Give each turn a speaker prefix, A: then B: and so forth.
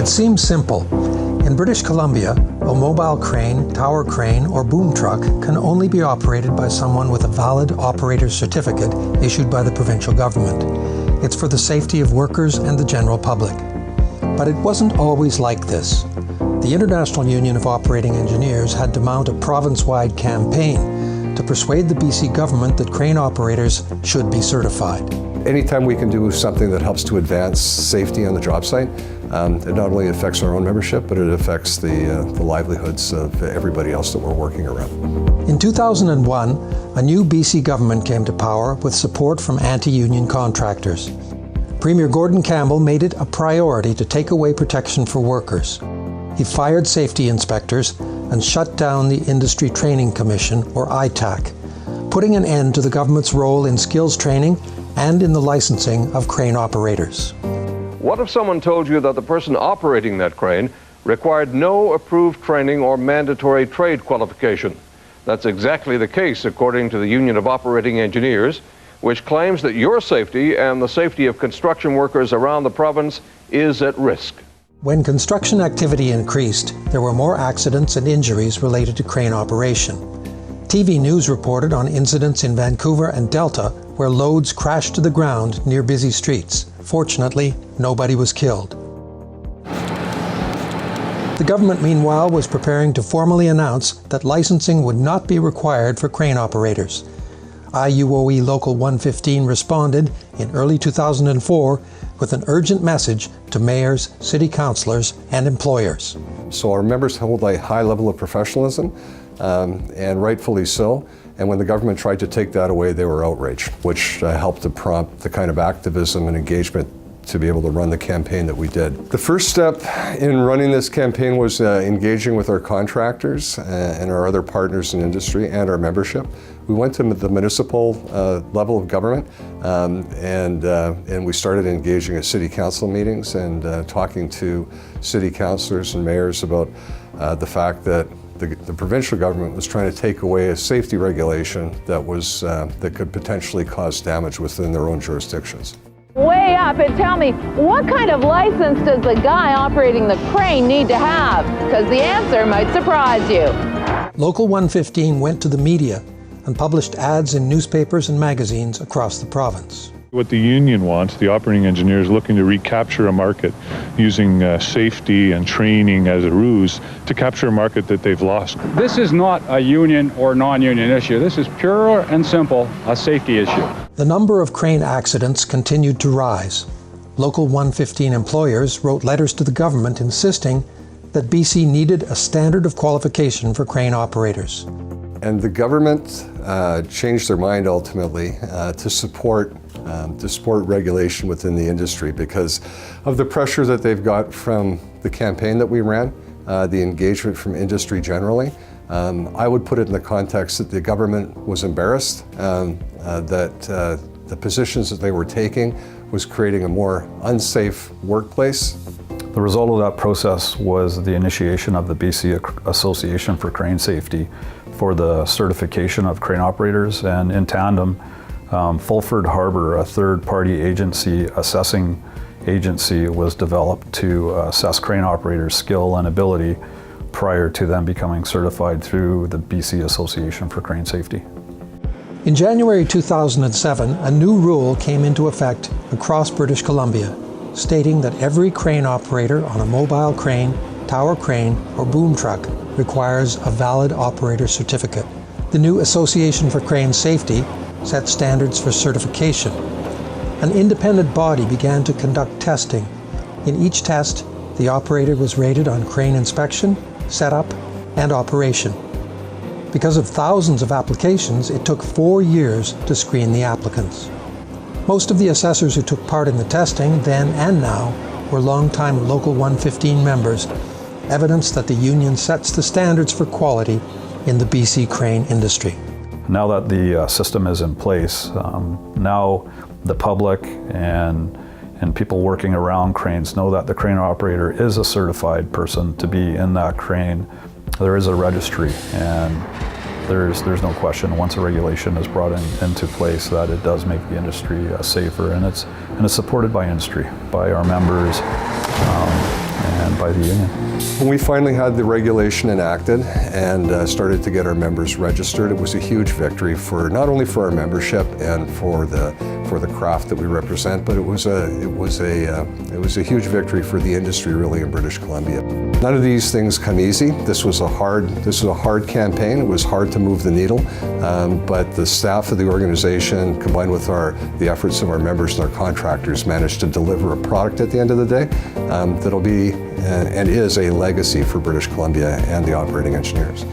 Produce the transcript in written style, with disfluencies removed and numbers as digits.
A: It seems simple. In British Columbia, a mobile crane, tower crane, or boom truck can only be operated by someone with a valid operator's certificate issued by the provincial government. It's for the safety of workers and the general public. But it wasn't always like this. The International Union of Operating Engineers had to mount a province-wide campaign to persuade the BC government that crane operators should be certified.
B: Anytime we can do something that helps to advance safety on the job site, it not only affects our own membership, but it affects the livelihoods of everybody else that we're working around.
A: In 2001, a new BC government came to power with support from anti-union contractors. Premier Gordon Campbell made it a priority to take away protection for workers. He fired safety inspectors and shut down the Industry Training Commission, or ITAC, putting an end to the government's role in skills training and in the licensing of crane operators.
C: What if someone told you that the person operating that crane required no approved training or mandatory trade qualification? That's exactly the case according to the Union of Operating Engineers, which claims that your safety and the safety of construction workers around the province is at risk.
A: When construction activity increased, there were more accidents and injuries related to crane operation. TV news reported on incidents in Vancouver and Delta where loads crashed to the ground near busy streets. Fortunately, nobody was killed. The government, meanwhile, was preparing to formally announce that licensing would not be required for crane operators. IUOE Local 115 responded in early 2004 with an urgent message to mayors, city councillors, and employers.
B: So our members hold a high level of professionalism, and rightfully so. And when the government tried to take that away, they were outraged, which helped to prompt the kind of activism and engagement to be able to run the campaign that we did. The first step in running this campaign was engaging with our contractors and our other partners in industry and our membership. We went to the municipal level of government and we started engaging at city council meetings and talking to city councillors and mayors about the fact that the provincial government was trying to take away a safety regulation that could potentially cause damage within their own jurisdictions.
D: Way up and tell me, what kind of license does the guy operating the crane need to have? Because the answer might surprise you.
A: Local 115 went to the media and published ads in newspapers and magazines across the province.
E: What the union wants, the operating engineers looking to recapture a market using safety and training as a ruse to capture a market that they've lost.
F: This is not a union or non-union issue. This is pure and simple a safety issue.
A: The number of crane accidents continued to rise. Local 115 employers wrote letters to the government insisting that BC needed a standard of qualification for crane operators.
B: And the government changed their mind ultimately to support regulation within the industry because of the pressure that they've got from the campaign that we ran, the engagement from industry generally. I would put it in the context that the government was embarrassed that the positions that they were taking was creating a more unsafe workplace.
G: The result of that process was the initiation of the BC Association for Crane Safety for the certification of crane operators, and in tandem, Fulford Harbour, a third-party assessing agency, was developed to assess crane operators' skill and ability prior to them becoming certified through the BC Association for Crane Safety.
A: In January 2007, a new rule came into effect across British Columbia, stating that every crane operator on a mobile crane, tower crane, or boom truck requires a valid operator certificate. The new Association for Crane Safety set standards for certification. An independent body began to conduct testing. In each test, the operator was rated on crane inspection, setup, and operation. Because of thousands of applications, it took 4 years to screen the applicants. Most of the assessors who took part in the testing, then and now, were longtime Local 115 members, evidence that the union sets the standards for quality in the BC crane industry.
G: Now that the system is in place, now the public and people working around cranes know that the crane operator is a certified person to be in that crane. There is a registry, and there's no question once a regulation is brought into place that it does make the industry safer, and it's supported by industry, by our members, and by the union.
B: When we finally had the regulation enacted and started to get our members registered, it was a huge victory for not only for our membership and for the craft that we represent, but it was a huge victory for the industry really in British Columbia. None of these things come easy. This was a hard campaign. It was hard to move the needle, but the staff of the organization, combined with the efforts of our members and our contractors, managed to deliver a product at the end of the day that'll be and is a legacy for British Columbia and the operating engineers.